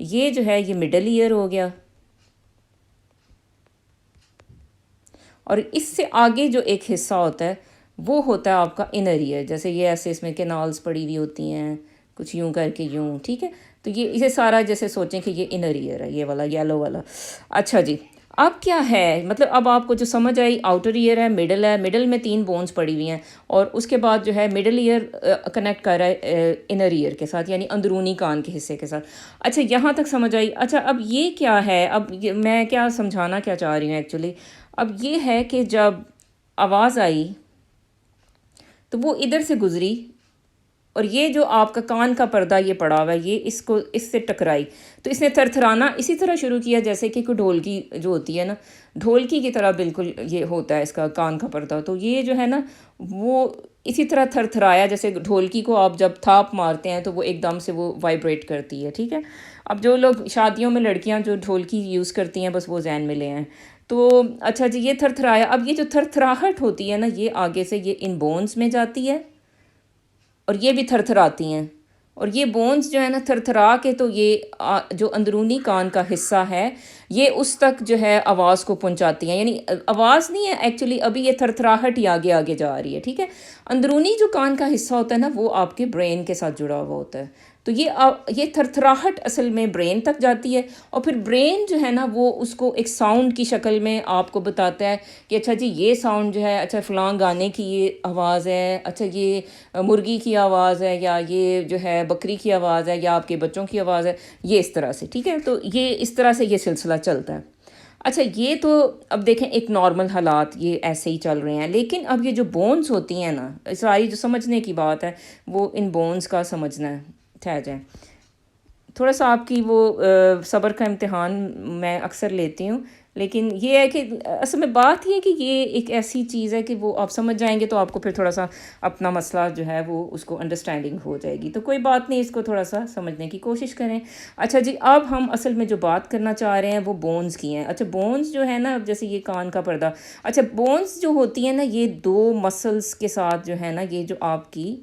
یہ جو ہے یہ مڈل ایئر ہو گیا، اور اس سے آگے جو ایک حصہ ہوتا ہے وہ ہوتا ہے آپ کا انر ایئر. جیسے یہ ایسے اس میں کینالز پڑی ہوئی ہوتی ہیں کچھ یوں کر کے یوں، ٹھیک ہے. تو یہ اسے سارا جیسے سوچیں کہ یہ انر ایئر ہے، یہ والا یلو والا. اچھا جی، اب کیا ہے مطلب اب آپ کو جو سمجھ آئی، آؤٹر ایئر ہے، مڈل میں 3 بونز پڑی ہوئی ہیں، اور اس کے بعد جو ہے مڈل ایئر کنیکٹ کر رہا ہے انر ایئر کے ساتھ، یعنی اندرونی کان کے حصے کے ساتھ. اچھا یہاں تک سمجھ آئی. اچھا اب یہ کیا ہے، اب میں کیا سمجھانا کیا چاہ رہی ہوں ایکچولی، اب یہ ہے کہ جب آواز آئی تو وہ ادھر سے گزری، اور یہ جو آپ کا کان کا پردہ یہ پڑا ہوا ہے یہ اس سے ٹکرائی، تو اس نے تھرتھرانا اسی طرح شروع کیا جیسے کہ کوئی ڈھولکی جو ہوتی ہے نا، ڈھولکی کی طرح بالکل یہ ہوتا ہے اس کا کان کا پردہ. تو یہ جو ہے نا وہ اسی طرح تھرتھرایا، جیسے ڈھولکی کو آپ جب تھاپ مارتے ہیں تو وہ ایک دم سے وہ وائبریٹ کرتی ہے، ٹھیک ہے. اب جو لوگ شادیوں میں لڑکیاں جو ڈھولکی یوز کرتی ہیں بس وہ ذہن میں لے ہیں. تو اچھا جی یہ تھرتھرایا. اب یہ جو تھرتھراہٹ ہوتی ہے نا یہ آگے سے یہ ان بونز میں جاتی ہے، اور یہ بھی تھرتھراتی ہیں، اور یہ بونز جو ہے نا تھرتھرا کے تو یہ جو اندرونی کان کا حصہ ہے یہ اس تک جو ہے آواز کو پہنچاتی ہیں. یعنی آواز نہیں ہے ایکچولی، ابھی یہ تھرتھراہٹ ہی آگے آگے جا رہی ہے، ٹھیک ہے. اندرونی جو کان کا حصہ ہوتا ہے نا وہ آپ کے برین کے ساتھ جڑا ہوا ہوتا ہے. تو یہ تھرتھراہٹ اصل میں برین تک جاتی ہے، اور پھر برین جو ہے نا وہ اس کو ایک ساؤنڈ کی شکل میں آپ کو بتاتا ہے کہ اچھا جی یہ ساؤنڈ جو ہے، اچھا فلاں گانے کی یہ آواز ہے، اچھا یہ مرغی کی آواز ہے، یا یہ جو ہے بکری کی آواز ہے، یا آپ کے بچوں کی آواز ہے، یہ اس طرح سے، ٹھیک ہے. تو یہ اس طرح سے یہ سلسلہ چلتا ہے. اچھا یہ تو اب دیکھیں ایک نارمل حالات یہ ایسے ہی چل رہے ہیں، لیکن اب یہ جو بونز ہوتی ہیں نا، ساری جو سمجھنے کی بات ہے وہ ان بونز کا سمجھنا ہے. ٹھہر جائیں تھوڑا سا، آپ کی وہ صبر کا امتحان میں اکثر لیتی ہوں، لیکن یہ ہے کہ اصل میں بات یہ ہے کہ یہ ایک ایسی چیز ہے کہ وہ آپ سمجھ جائیں گے تو آپ کو پھر تھوڑا سا اپنا مسئلہ جو ہے وہ اس کو انڈرسٹینڈنگ ہو جائے گی. تو کوئی بات نہیں، اس کو تھوڑا سا سمجھنے کی کوشش کریں. اچھا جی اب ہم اصل میں جو بات کرنا چاہ رہے ہیں وہ بونز کی ہیں. اچھا بونز جو ہے نا، جیسے یہ کان کا پردہ، اچھا بونز جو ہوتی ہیں نا یہ 2 مسلس کے ساتھ جو ہے نا، یہ جو آپ کی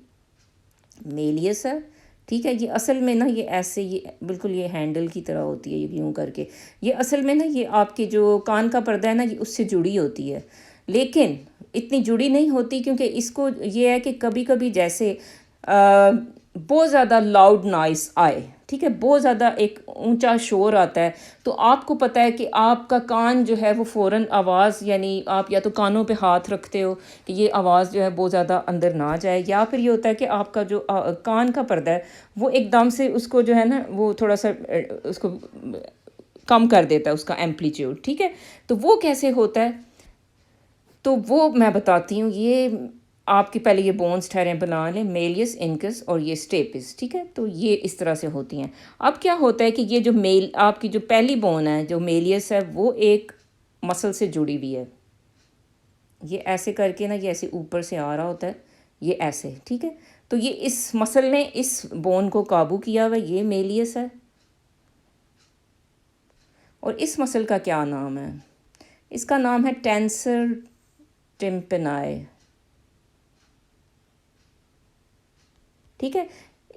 میلیس ہے، ٹھیک ہے، یہ اصل میں نا یہ ایسے یہ بالکل یہ ہینڈل کی طرح ہوتی ہے، یہ یوں کر کے، یہ اصل میں نا یہ آپ کے جو کان کا پردہ ہے نا یہ اس سے جڑی ہوتی ہے، لیکن اتنی جڑی نہیں ہوتی کیونکہ اس کو یہ ہے کہ کبھی کبھی جیسے بہت زیادہ لاؤڈ نائس آئے، ٹھیک ہے، بہت زیادہ ایک اونچا شور آتا ہے، تو آپ کو پتہ ہے کہ آپ کا کان جو ہے وہ فوراً آواز، یعنی آپ یا تو کانوں پہ ہاتھ رکھتے ہو کہ یہ آواز جو ہے بہت زیادہ اندر نہ جائے، یا پھر یہ ہوتا ہے کہ آپ کا جو کان کا پردہ ہے وہ ایک دم سے اس کو جو ہے نا وہ تھوڑا سا اس کو کم کر دیتا ہے اس کا ایمپلیٹیوڈ، ٹھیک ہے. تو وہ کیسے ہوتا ہے تو وہ میں بتاتی ہوں. یہ آپ کی پہلے یہ بونز ٹھہریں بنا لیں، میلیس، انکس اور یہ سٹیپس، ٹھیک ہے. تو یہ اس طرح سے ہوتی ہیں. اب کیا ہوتا ہے کہ یہ جو آپ کی جو پہلی بون ہے جو میلیس ہے وہ ایک مسل سے جڑی ہوئی ہے، یہ ایسے کر کے نا یہ ایسے اوپر سے آ رہا ہوتا ہے، یہ ایسے، ٹھیک ہے. تو یہ اس مسل نے اس بون کو قابو کیا ہوا، یہ میلیس ہے. اور اس مسل کا کیا نام ہے؟ اس کا نام ہے ٹینسر ٹمپنائی، ٹھیک ہے.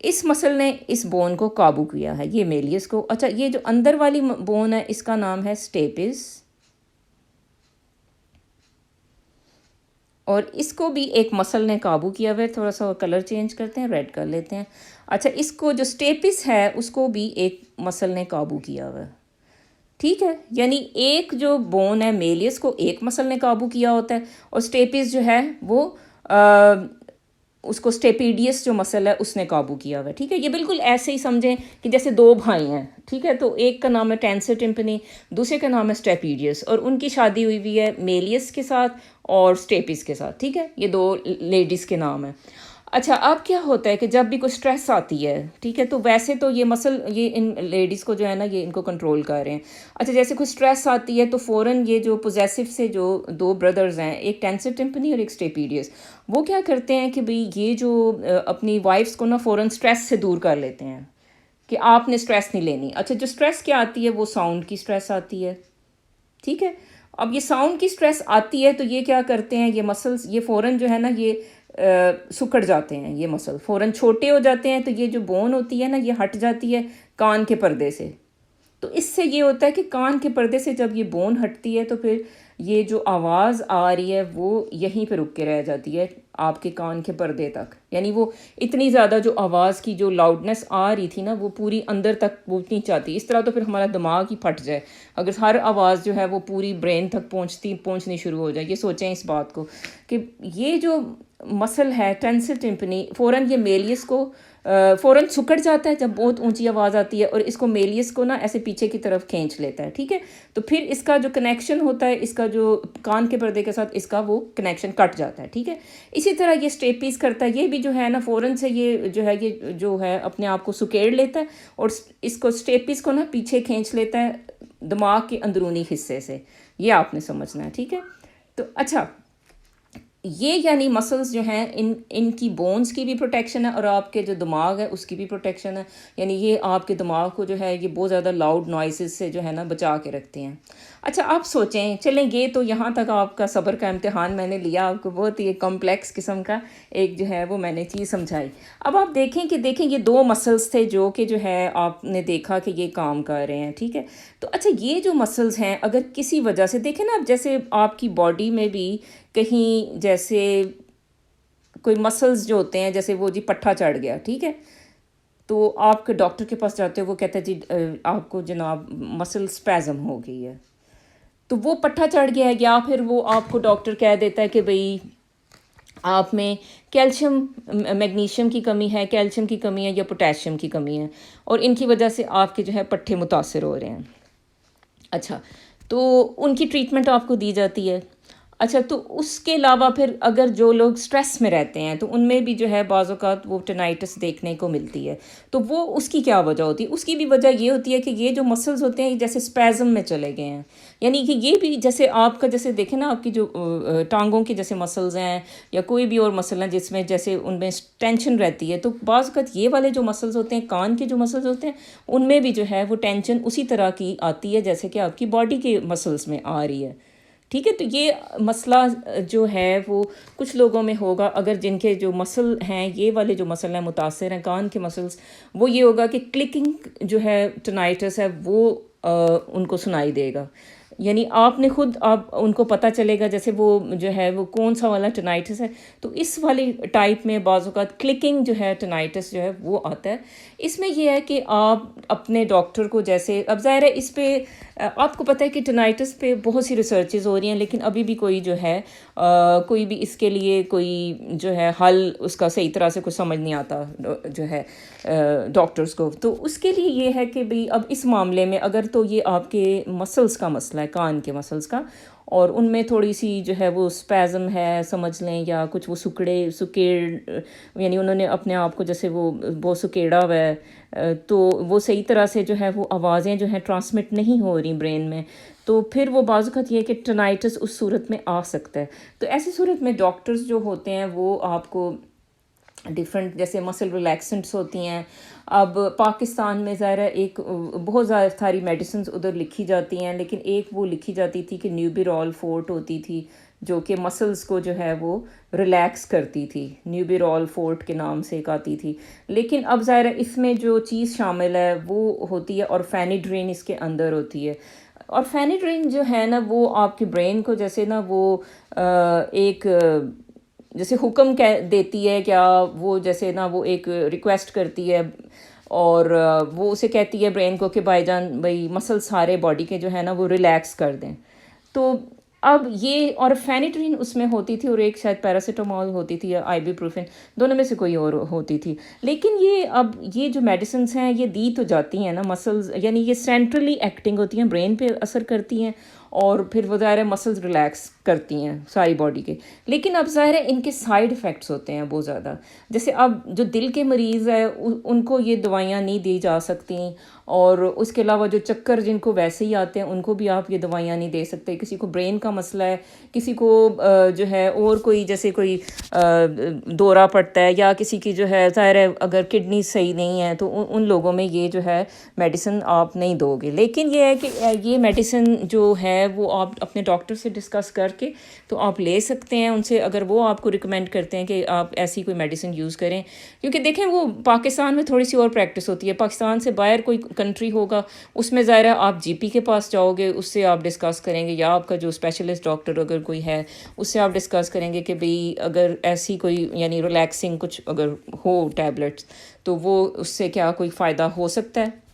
اس مسل نے اس بون کو قابو کیا ہے، یہ میلیس کو. اچھا یہ جو اندر والی بون ہے اس کا نام ہے سٹیپس، اور اس کو بھی ایک مسل نے قابو کیا ہوا ہے. تھوڑا سا کلر چینج کرتے ہیں، ریڈ کر لیتے ہیں. اچھا اس کو جو سٹیپس ہے اس کو بھی ایک مسل نے قابو کیا ہوا ہے، ٹھیک ہے. یعنی ایک جو بون ہے میلیس کو ایک مسل نے قابو کیا ہوتا ہے، اور سٹیپس جو ہے وہ اس کو سٹیپیڈیس جو مسل ہے اس نے قابو کیا ہوا ہے، ٹھیک ہے. یہ بالکل ایسے ہی سمجھیں کہ جیسے 2 بھائی ہیں، ٹھیک ہے. تو ایک کا نام ہے ٹینسر ٹمپنی، دوسرے کا نام ہے سٹیپیڈیس، اور ان کی شادی ہوئی ہوئی ہے میلیس کے ساتھ اور سٹیپس کے ساتھ، ٹھیک ہے. یہ 2 لیڈیز کے نام ہیں. اچھا اب کیا ہوتا ہے کہ جب بھی کوئی سٹریس آتی ہے، ٹھیک ہے، تو ویسے تو یہ مسل یہ ان لیڈیز کو جو ہے نا یہ ان کو کنٹرول کر رہے ہیں. اچھا جیسے کوئی سٹریس آتی ہے تو فوراً یہ جو پوزیسو سے جو 2 بردرز ہیں، ایک ٹینسر ٹمپنی اور ایک سٹیپیڈیس، وہ کیا کرتے ہیں کہ بھئی یہ جو اپنی وائفس کو نا فوراً سٹریس سے دور کر لیتے ہیں کہ آپ نے سٹریس نہیں لینی. اچھا جو سٹریس کیا آتی ہے وہ ساؤنڈ کی سٹریس آتی ہے، ٹھیک ہے. اب یہ ساؤنڈ کی سٹریس آتی ہے تو یہ کیا کرتے ہیں، یہ مسلس یہ فوراً جو ہے نا یہ سکڑ جاتے ہیں، یہ مسل فوراً چھوٹے ہو جاتے ہیں. تو یہ جو بون ہوتی ہے نا یہ ہٹ جاتی ہے کان کے پردے سے، تو اس سے یہ ہوتا ہے کہ کان کے پردے سے جب یہ بون ہٹتی ہے تو پھر یہ جو آواز آ رہی ہے وہ یہیں پہ رک کے رہ جاتی ہے آپ کے کان کے پردے تک. یعنی وہ اتنی زیادہ جو آواز کی جو لاؤڈنس آ رہی تھی نا وہ پوری اندر تک وہ نہیں چاہتی. اس طرح تو پھر ہمارا دماغ ہی پھٹ جائے اگر ہر آواز جو ہے وہ پوری برین تک پہنچنی شروع ہو جائے. یہ سوچیں اس بات کو کہ یہ جو مسل ہے ٹینسل ٹمپنی فوراً یہ میلیس کو فوراً سکڑ جاتا ہے جب بہت اونچی آواز آتی ہے اور اس کو میلیس کو نا ایسے پیچھے کی طرف کھینچ لیتا ہے. ٹھیک ہے, تو پھر اس کا جو کنیکشن ہوتا ہے اس کا جو کان کے پردے کے ساتھ اس کا وہ کنیکشن کٹ جاتا ہے. ٹھیک ہے, اسی طرح یہ اسٹیپیز کرتا ہے. یہ بھی جو ہے نا فوراً سے یہ جو ہے اپنے آپ کو سکیڑ لیتا ہے اور اس کو اسٹیپیز کو نا پیچھے کھینچ لیتا ہے دماغ کے اندرونی حصے سے. یہ آپ نے سمجھنا ہے. ٹھیک ہے, تو اچھا یہ یعنی مسلز جو ہیں ان کی بونز کی بھی پروٹیکشن ہے اور آپ کے جو دماغ ہے اس کی بھی پروٹیکشن ہے. یعنی یہ آپ کے دماغ کو جو ہے یہ بہت زیادہ لاؤڈ نوائسز سے جو ہے نا بچا کے رکھتے ہیں. اچھا آپ سوچیں, چلیں یہ تو یہاں تک آپ کا صبر کا امتحان میں نے لیا, آپ کو بہت ہی کمپلیکس قسم کا ایک جو ہے وہ میں نے چیز سمجھائی. اب آپ دیکھیں یہ دو مسلز تھے جو کہ جو ہے آپ نے دیکھا کہ یہ کام کر رہے ہیں. ٹھیک ہے, تو اچھا یہ جو مسلز ہیں اگر کسی وجہ سے دیکھیں نا, اب جیسے آپ کی باڈی میں بھی کہیں جیسے کوئی مسلز جو ہوتے ہیں جیسے وہ جی پٹھا چڑھ گیا. ٹھیک ہے, تو آپ کے ڈاکٹر کے پاس جاتے ہو وہ کہتا ہے جی آپ کو جناب مسل اسپیزم ہو گئی ہے, تو وہ پٹھا چڑھ گیا ہے. یا پھر وہ آپ کو ڈاکٹر کہہ دیتا ہے کہ بھئی آپ میں کیلشیم میگنیشیم کی کمی ہے, کیلشیم کی کمی ہے یا پوٹیشیم کی کمی ہے اور ان کی وجہ سے آپ کے جو ہے پٹھے متاثر ہو رہے ہیں. اچھا, تو ان کی ٹریٹمنٹ آپ کو دی جاتی ہے. اچھا, تو اس کے علاوہ پھر اگر جو لوگ سٹریس میں رہتے ہیں تو ان میں بھی جو ہے بعض اوقات وہ ٹینائٹس دیکھنے کو ملتی ہے. تو وہ اس کی کیا وجہ ہوتی ہے؟ اس کی بھی وجہ یہ ہوتی ہے کہ یہ جو مسلز ہوتے ہیں یہ جیسے اسپیزم میں چلے گئے ہیں. یعنی کہ یہ بھی جیسے آپ کا جیسے دیکھیں نا آپ کی جو ٹانگوں کے جیسے مسلز ہیں یا کوئی بھی اور مسل ہیں جس میں جیسے ان میں ٹینشن رہتی ہے, تو بعض اوقات یہ والے جو مسلز ہوتے ہیں کان کے جو مسلز ہوتے ہیں ان میں بھی جو ہے وہ ٹینشن اسی طرح کی آتی ہے جیسے کہ آپ کی باڈی کے مسلز میں آ رہی ہے. ٹھیک ہے, تو یہ مسئلہ جو ہے وہ کچھ لوگوں میں ہوگا اگر جن کے جو مسل ہیں یہ والے جو مسل ہیں متاثر ہیں کان کے مسلس, وہ یہ ہوگا کہ کلکنگ جو ہے ٹینائٹس ہے وہ ان کو سنائی دے گا. یعنی آپ نے خود آپ ان کو پتہ چلے گا جیسے وہ جو ہے وہ کون سا والا ٹینائٹس ہے. تو اس والی ٹائپ میں بعض اوقات کلکنگ جو ہے ٹینائٹس جو ہے وہ آتا ہے. اس میں یہ ہے کہ آپ اپنے ڈاکٹر کو جیسے, اب ظاہر ہے اس پہ آپ کو پتہ ہے کہ ٹینائٹس پہ بہت سی ریسرچز ہو رہی ہیں لیکن ابھی بھی کوئی جو ہے کوئی بھی اس کے لیے کوئی جو ہے حل اس کا صحیح طرح سے کچھ سمجھ نہیں آتا جو ہے ڈاکٹرز کو. تو اس کے لیے یہ ہے کہ بھئی اب اس معاملے میں اگر تو یہ آپ کے مسلز کا مسئلہ ہے کان کے مسلز کا اور ان میں تھوڑی سی جو ہے وہ اسپیزم ہے سمجھ لیں یا کچھ وہ سکیڑ یعنی انہوں نے اپنے آپ کو جیسے وہ بہت سکیڑا ہوا ہے, تو وہ صحیح طرح سے جو ہے وہ آوازیں جو ہیں ٹرانسمٹ نہیں ہو رہی برین میں, تو پھر وہ بعض اوقات یہ کہ ٹینائٹس اس صورت میں آ سکتا ہے. تو ایسی صورت میں ڈاکٹرز جو ہوتے ہیں وہ آپ کو ڈفرینٹ جیسے مسل ریلیکسنٹس ہوتی ہیں. اب پاکستان میں ظاہر ایک بہت زیادہ ساری میڈیسنز ادھر لکھی جاتی ہیں لیکن ایک وہ لکھی جاتی تھی کہ نیوبیرول فورٹ ہوتی تھی جو کہ مسلز کو جو ہے وہ ریلیکس کرتی تھی. نیوبیرول فورٹ کے نام سے ایک آتی تھی, لیکن اب ظاہر اس میں جو چیز شامل ہے وہ ہوتی ہے اور فینیڈرین اس کے اندر ہوتی ہے. اور فینیڈرین جو ہے نا وہ آپ کے برین کو جیسے نا وہ ایک جیسے حکم دیتی ہے کیا وہ جیسے نا وہ ایک ریکویسٹ کرتی ہے اور وہ اسے کہتی ہے برین کو کہ بھائی جان بھائی مسل سارے باڈی کے جو ہے نا وہ ریلیکس کر دیں. تو اب یہ اور فینیڈرین اس میں ہوتی تھی اور ایک شاید پیراسیٹامول ہوتی تھی یا آئی بی پروفین, دونوں میں سے کوئی اور ہوتی تھی. لیکن یہ اب یہ جو میڈیسنس ہیں یہ دی تو جاتی ہیں نا مسلز, یعنی یہ سینٹرلی ایکٹنگ ہوتی ہیں برین پہ اثر کرتی ہیں اور پھر وہ ظاہر ہے مسلز ریلیکس کرتی ہیں ساری باڈی کے. لیکن اب ظاہر ہے ان کے سائیڈ افیکٹس ہوتے ہیں بہت زیادہ. جیسے اب جو دل کے مریض ہے ان کو یہ دوائیاں نہیں دی جا سکتی, اور اس کے علاوہ جو چکر جن کو ویسے ہی آتے ہیں ان کو بھی آپ یہ دوائیاں نہیں دے سکتے. کسی کو برین کا مسئلہ ہے, کسی کو جو ہے اور کوئی جیسے کوئی دورہ پڑتا ہے یا کسی کی جو ہے ظاہر ہے اگر کڈنی صحیح نہیں ہے تو ان لوگوں میں یہ جو ہے میڈیسن آپ نہیں دو گے. لیکن یہ ہے کہ یہ میڈیسن جو ہے وہ آپ اپنے ڈاکٹر سے ڈسکس کر کے تو آپ لے سکتے ہیں ان سے، اگر وہ آپ کو ریکمینڈ کرتے ہیں کہ آپ ایسی کوئی میڈیسن یوز کریں. کیونکہ دیکھیں وہ پاکستان میں تھوڑی سی اور پریکٹس ہوتی ہے، پاکستان سے باہر کوئی کنٹری ہوگا اس میں ظاہر ہے آپ جی پی کے پاس جاؤ گے، اس سے آپ ڈسکس کریں گے، یا آپ کا جو اسپیشلسٹ ڈاکٹر اگر کوئی ہے اس سے آپ ڈسکس کریں گے کہ بھئی اگر ایسی کوئی یعنی ریلیکسنگ کچھ اگر ہو ٹیبلٹس تو وہ اس سے کیا کوئی فائدہ ہو سکتا ہے.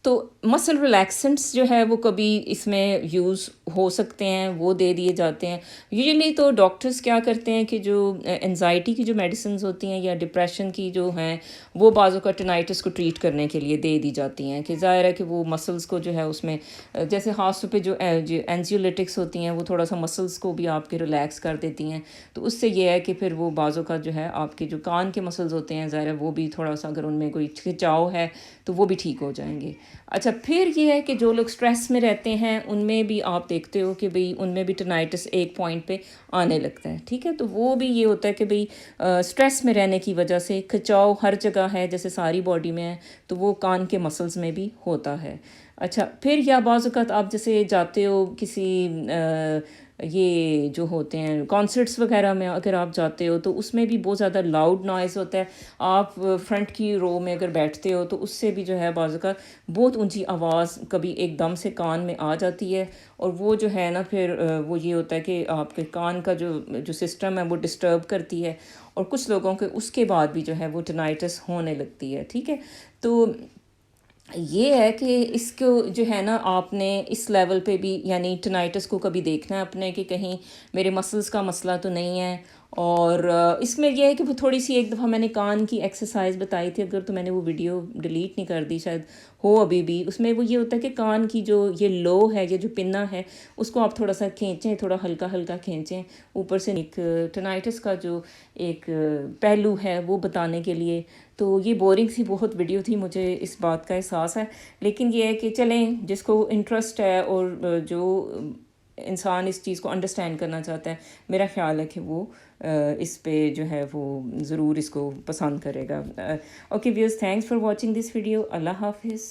تو مسل ریلیکسنٹس جو ہے وہ کبھی اس میں یوز ہو سکتے ہیں، وہ دے دیے جاتے ہیں. یوزلی تو ڈاکٹرز کیا کرتے ہیں کہ جو انزائٹی کی جو میڈیسنز ہوتی ہیں یا ڈپریشن کی جو ہیں وہ بعض اوقات ٹینائٹس کو ٹریٹ کرنے کے لیے دے دی جاتی ہیں، کہ ظاہر ہے کہ وہ مسلس کو جو ہے اس میں جیسے خاص طور پہ جو اینزیولیٹکس ہوتی ہیں وہ تھوڑا سا مسلس کو بھی آپ کے ریلیکس کر دیتی ہیں. تو اس سے یہ ہے کہ پھر وہ بعض اوقات جو ہے آپ کے جو کان کے مسلز ہوتے ہیں ظاہر ہے وہ بھی تھوڑا سا اگر ان میں کوئی کھچاؤ ہے تو وہ بھی ٹھیک ہو جائیں گے. اچھا پھر یہ ہے کہ جو لوگ سٹریس میں رہتے ہیں ان میں بھی آپ دیکھتے ہو کہ بھئی ان میں بھی ٹینائٹس ایک پوائنٹ پہ آنے لگتا ہے. ٹھیک ہے، تو وہ بھی یہ ہوتا ہے کہ بھئی سٹریس میں رہنے کی وجہ سے کھچاؤ ہر جگہ ہے جیسے ساری باڈی میں ہے تو وہ کان کے مسلز میں بھی ہوتا ہے. اچھا پھر یا بعض اوقات آپ جیسے جاتے ہو کسی یہ جو ہوتے ہیں کانسرٹس وغیرہ میں اگر آپ جاتے ہو تو اس میں بھی بہت زیادہ لاؤڈ نوائز ہوتا ہے. آپ فرنٹ کی رو میں اگر بیٹھتے ہو تو اس سے بھی جو ہے بعض اوقات بہت اونچی آواز کبھی ایک دم سے کان میں آ جاتی ہے، اور وہ جو ہے نا پھر وہ یہ ہوتا ہے کہ آپ کے کان کا جو سسٹم ہے وہ ڈسٹرب کرتی ہے، اور کچھ لوگوں کے اس کے بعد بھی جو ہے وہ ٹینائٹس ہونے لگتی ہے. ٹھیک ہے، تو یہ ہے کہ اس کو جو ہے نا آپ نے اس لیول پہ بھی یعنی ٹینائٹس کو کبھی دیکھنا ہے اپنے کہ کہیں میرے مسلس کا مسئلہ تو نہیں ہے. اور اس میں یہ ہے کہ وہ تھوڑی سی ایک دفعہ میں نے کان کی ایکسرسائز بتائی تھی، اگر تو میں نے وہ ویڈیو ڈیلیٹ نہیں کر دی شاید ہو ابھی بھی. اس میں وہ یہ ہوتا ہے کہ کان کی جو یہ لو ہے یہ جو پنا ہے اس کو آپ تھوڑا سا کھینچیں، تھوڑا ہلکا ہلکا کھینچیں اوپر سے. ایک ٹینائٹس کا جو ایک پہلو ہے وہ بتانے کے لیے. تو یہ بورنگ سی بہت ویڈیو تھی، مجھے اس بات کا احساس ہے، لیکن یہ ہے کہ چلیں جس کو انٹرسٹ ہے اور جو انسان اس چیز کو انڈرسٹینڈ کرنا چاہتا ہے میرا خیال ہے کہ وہ اس پہ جو ہے وہ ضرور اس کو پسند کرے گا. Okay viewers, thanks for watching this video. اللہ حافظ.